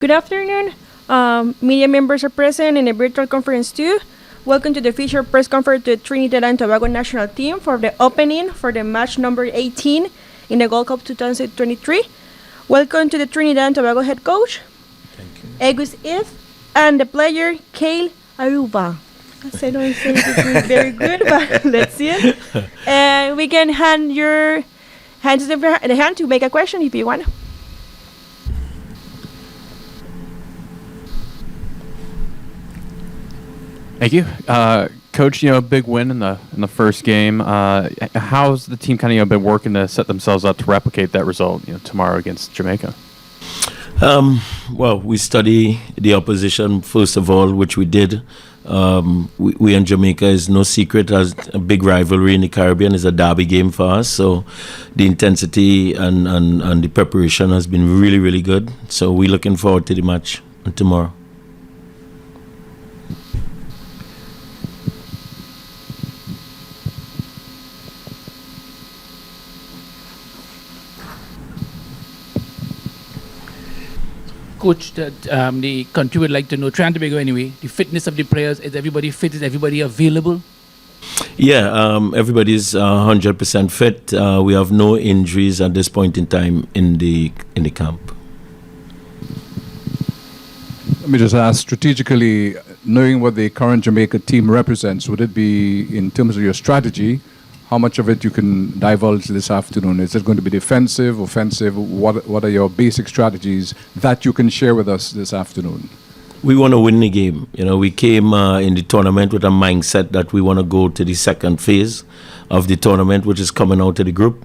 Good afternoon. Media members are present in a virtual conference too. Welcome to the official press conference to the Trinidad and Tobago national team for the opening for the match number 18 in the Gold Cup 2023. Welcome to the Trinidad and Tobago head coach, Angus, and the player, Kaïlé. I don't say it very good, but let's see it. And we can hand your hand to the hand to make a question if you want. Thank you, Coach. Big win in the first game. How's the team kind of been working to set themselves up to replicate that result tomorrow against Jamaica? Well, we study the opposition first of all, which we did. We in Jamaica is no secret as a big rivalry in the Caribbean. Is a derby game for us. So the intensity and the preparation has been really, really good. So we're looking forward to the match tomorrow. Coach, the country would like to know, Trinidad and Tobago anyway, the fitness of the players. Is everybody fit? Is everybody available? Yeah, everybody's 100% fit. We have no injuries at this point in time in the camp. Let me just ask, strategically, knowing what the current Jamaica team represents, would it be, in terms of your strategy, how much of it you can divulge this afternoon? Is it going to be defensive, offensive? What are your basic strategies that you can share with us this afternoon? We want to win the game. We came in the tournament with a mindset that we want to go to the second phase of the tournament, which is coming out of the group.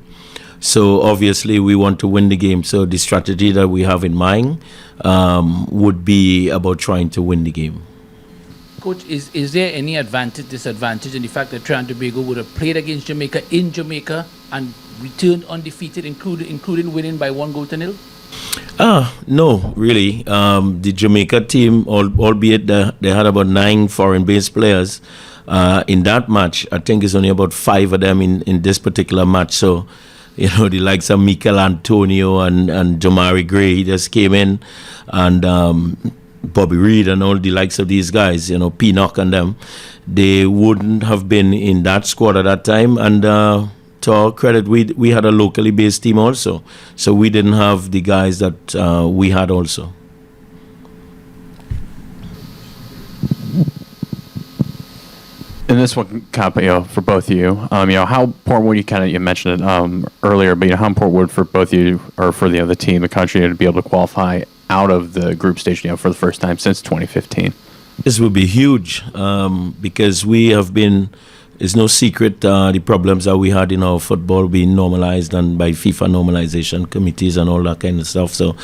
So obviously we want to win the game. So the strategy that we have in mind would be about trying to win the game. Coach, is there any advantage, disadvantage in the fact that Trinidad and Tobago would have played against Jamaica in Jamaica and returned undefeated, including winning by 1-0? No, really. The Jamaica team, albeit they had about 9 foreign-based players in that match, I think it's only about 5 of them in this particular match. So, the likes of Mikel Antonio and Jamari Gray just came in, and Bobby Reed and all the likes of these guys, Pinnock and them, they wouldn't have been in that squad at that time. And to our credit, we had a locally based team also, so we didn't have the guys that we had also. In this one, for both of you, how important would you mentioned it earlier, but how important would for both of you or for the other team, the country, to be able to qualify out of the group stage, for the first time since 2015? This will be huge because we have been. It's no secret the problems that we had in our football being normalized and by FIFA normalization committees and all that kind of stuff. So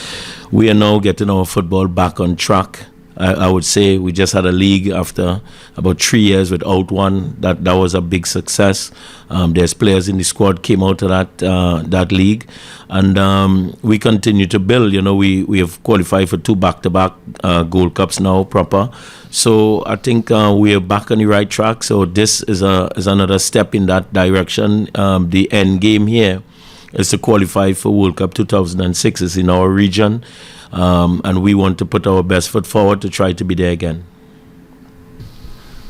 we are now getting our football back on track. I would say we just had a league after about 3 years without one. That was a big success. There's players in the squad came out of that league, and we continue to build. We have qualified for 2 back-to-back Gold Cups now proper. So I think we are back on the right track. So this is another step in that direction. The end game here is to qualify for World Cup 2006. It's in our region. And we want to put our best foot forward to try to be there again.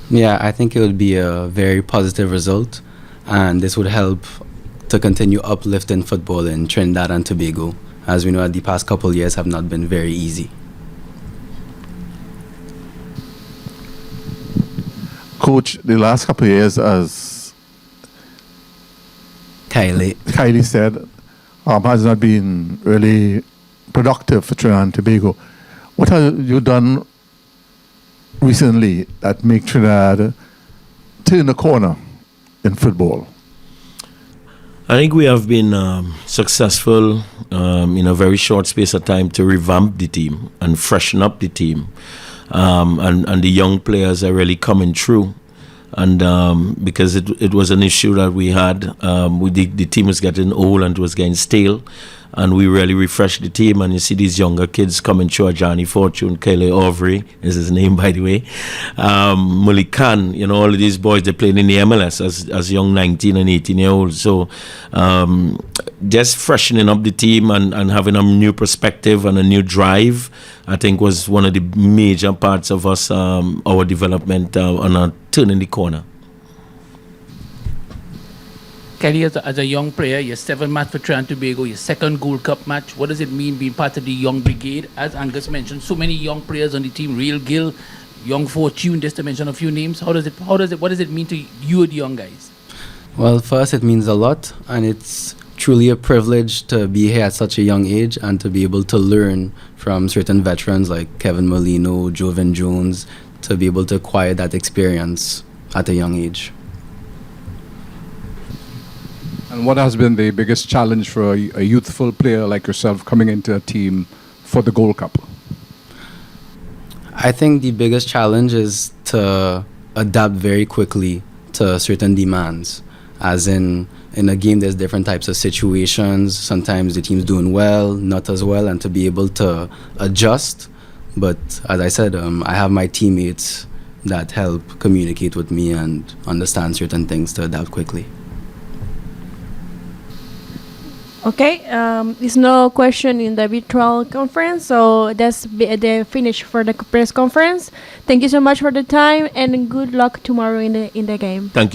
Yeah, I think it would be a very positive result, and this would help to continue uplifting football in Trinidad and Tobago, as we know the past couple of years have not been very easy. Coach, the last couple of years, as Kaïlé said, has not been really productive for Trinidad and Tobago. What have you done recently that make Trinidad turn the corner in football? I think we have been successful in a very short space of time to revamp the team and freshen up the team. And the young players are really coming through. And because it was an issue that we had, the team was getting old and it was getting stale. and we really refreshed the team. And you see these younger kids coming through, Johnny Fortune, Kaïlé, Auvray is his name, by the way. Malik Khan, you know, all of these boys, they played in the MLS as young 19 and 18-year-olds. So just freshening up the team and having a new perspective and a new drive, I think was one of the major parts of us, our development on our turning the corner. Kelly, as a young player, your 7th match for Trinidad and Tobago, your 2nd Gold Cup match. What does it mean being part of the young brigade? As Angus mentioned, so many young players on the team, Real Gill, Young Fortune, just to mention a few names. What does it mean to you, the young guys? Well, for us, it means a lot, and it's truly a privilege to be here at such a young age and to be able to learn from certain veterans like Kevin Molino, Jovan Jones, to be able to acquire that experience at a young age. And what has been the biggest challenge for a youthful player like yourself coming into a team for the Gold Cup? I think the biggest challenge is to adapt very quickly to certain demands. As in a game, there's different types of situations. Sometimes the team's doing well, not as well, and to be able to adjust. But as I said, I have my teammates that help communicate with me and understand certain things to adapt quickly. Okay, there's no question in the virtual conference, so that's the finish for the press conference. Thank you so much for the time, and good luck tomorrow in the game. Thank you.